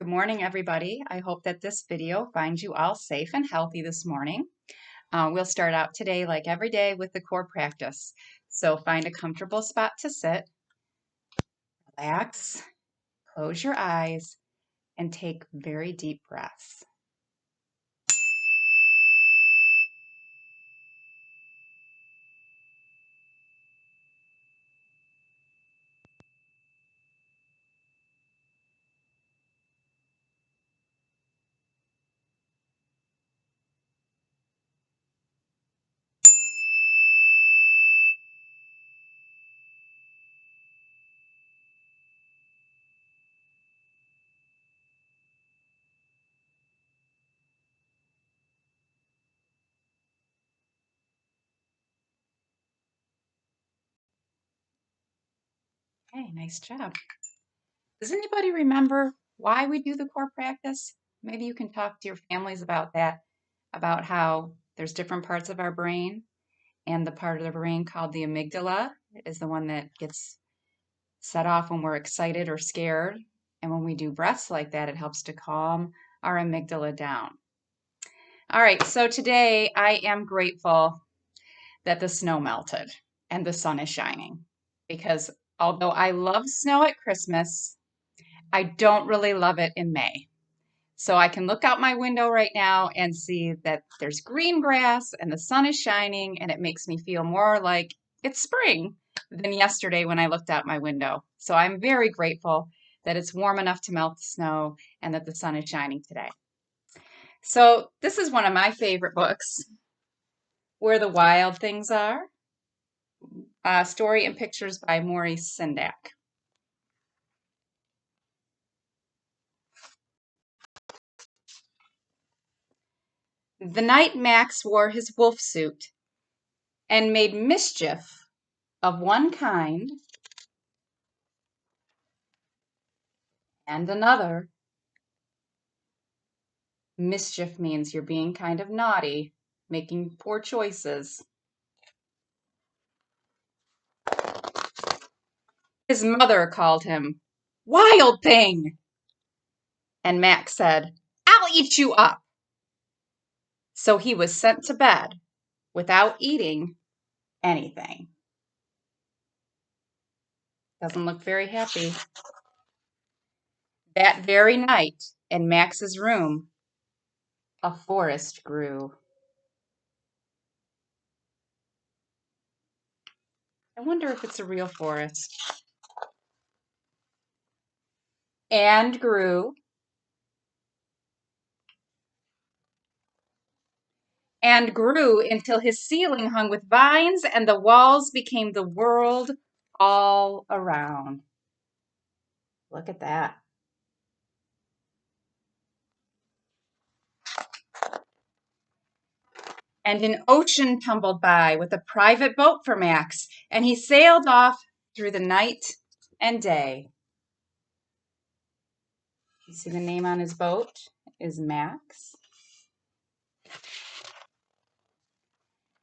morning, everybody. I hope that this video finds you all safe and healthy this morning. We'll start out today, like every day, with the core practice. So find a comfortable spot to sit, relax, close your eyes, and take very deep breaths. Okay, nice job. Does anybody remember why we do the core practice? Maybe you can talk to your families about that, about how there's different parts of our brain, and the part of the brain called the amygdala is the one that gets set off when we're excited or scared. And when we do breaths like that, it helps to calm our amygdala down. All right, so today I am grateful that the snow melted and the sun is shining, because although I love snow at Christmas, I don't really love it in May. So I can look out my window right now and see that there's green grass and the sun is shining, and it makes me feel more like it's spring than yesterday when I looked out my window. So I'm very grateful that it's warm enough to melt the snow and that the sun is shining today. So this is one of my favorite books, Where the Wild Things Are, Story and Pictures by Maurice Sendak. The night Max wore his wolf suit and made mischief of one kind and another. Mischief means you're being kind of naughty, making poor choices. His mother called him, "Wild thing!" And Max said, "I'll eat you up." So he was sent to bed without eating anything. Doesn't look very happy. That very night, in Max's room, a forest grew. I wonder if it's a real forest. And grew and grew until his ceiling hung with vines and the walls became the world all around. Look at that. And an ocean tumbled by with a private boat for Max, and he sailed off through the night and day. You see the name on his boat is Max.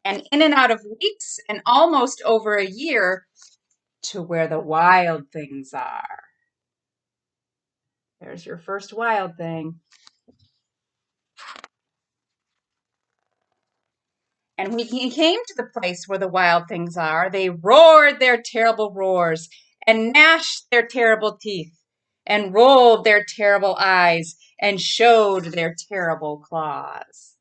And in and out of weeks and almost over a year to where the wild things are. There's your first wild thing. And when he came to the place where the wild things are, they roared their terrible roars and gnashed their terrible teeth and rolled their terrible eyes and showed their terrible claws.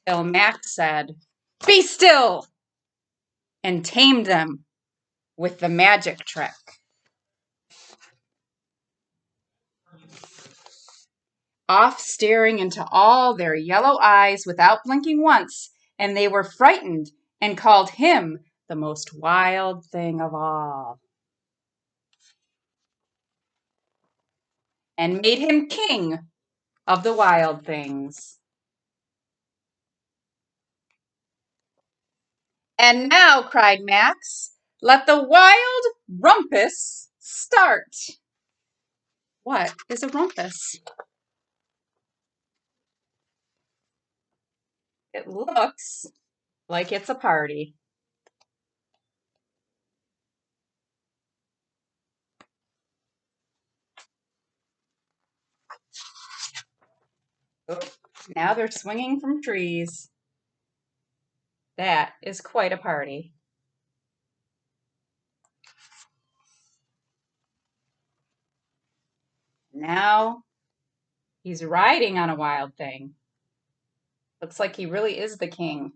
Till Max said, "Be still," and tamed them with the magic trick. Off staring into all their yellow eyes without blinking once, and they were frightened and called him the most wild thing of all, and made him king of the wild things. "And now," cried Max, "let the wild rumpus start." What is a rumpus? It looks like it's a party. Oh, now they're swinging from trees. That is quite a party. Now he's riding on a wild thing. Looks like he really is the king.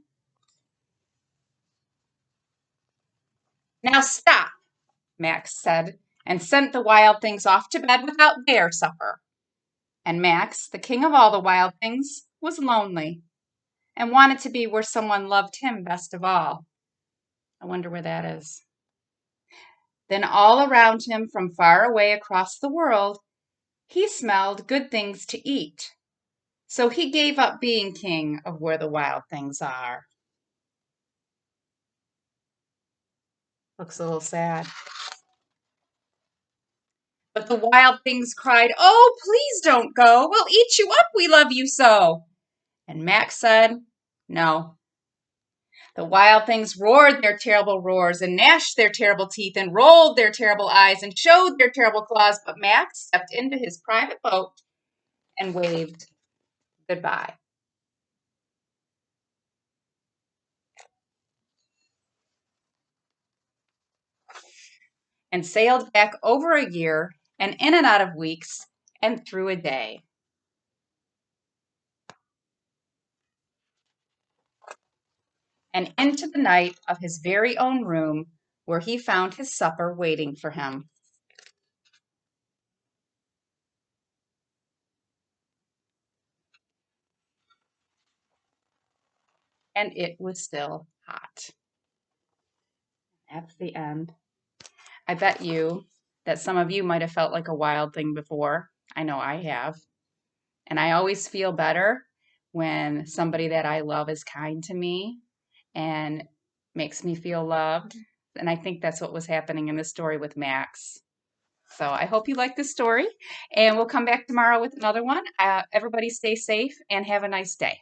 Now stop, Max said, and sent the wild things off to bed without their supper. And Max, the king of all the wild things, was lonely and wanted to be where someone loved him best of all. I wonder where that is. Then all around him, from far away across the world, he smelled good things to eat. So he gave up being king of where the wild things are. Looks a little sad. But the wild things cried, "Oh, please don't go. We'll eat you up. We love you so." And Max said, "No." The wild things roared their terrible roars and gnashed their terrible teeth and rolled their terrible eyes and showed their terrible claws. But Max stepped into his private boat and waved goodbye. And sailed back over a year and in and out of weeks and through a day. And into the night of his very own room where he found his supper waiting for him. And it was still hot. That's the end. I bet you that some of you might have felt like a wild thing before. I know I have. And I always feel better when somebody that I love is kind to me and makes me feel loved. And I think that's what was happening in this story with Max. So I hope you like this story, and we'll come back tomorrow with another one. Everybody stay safe and have a nice day.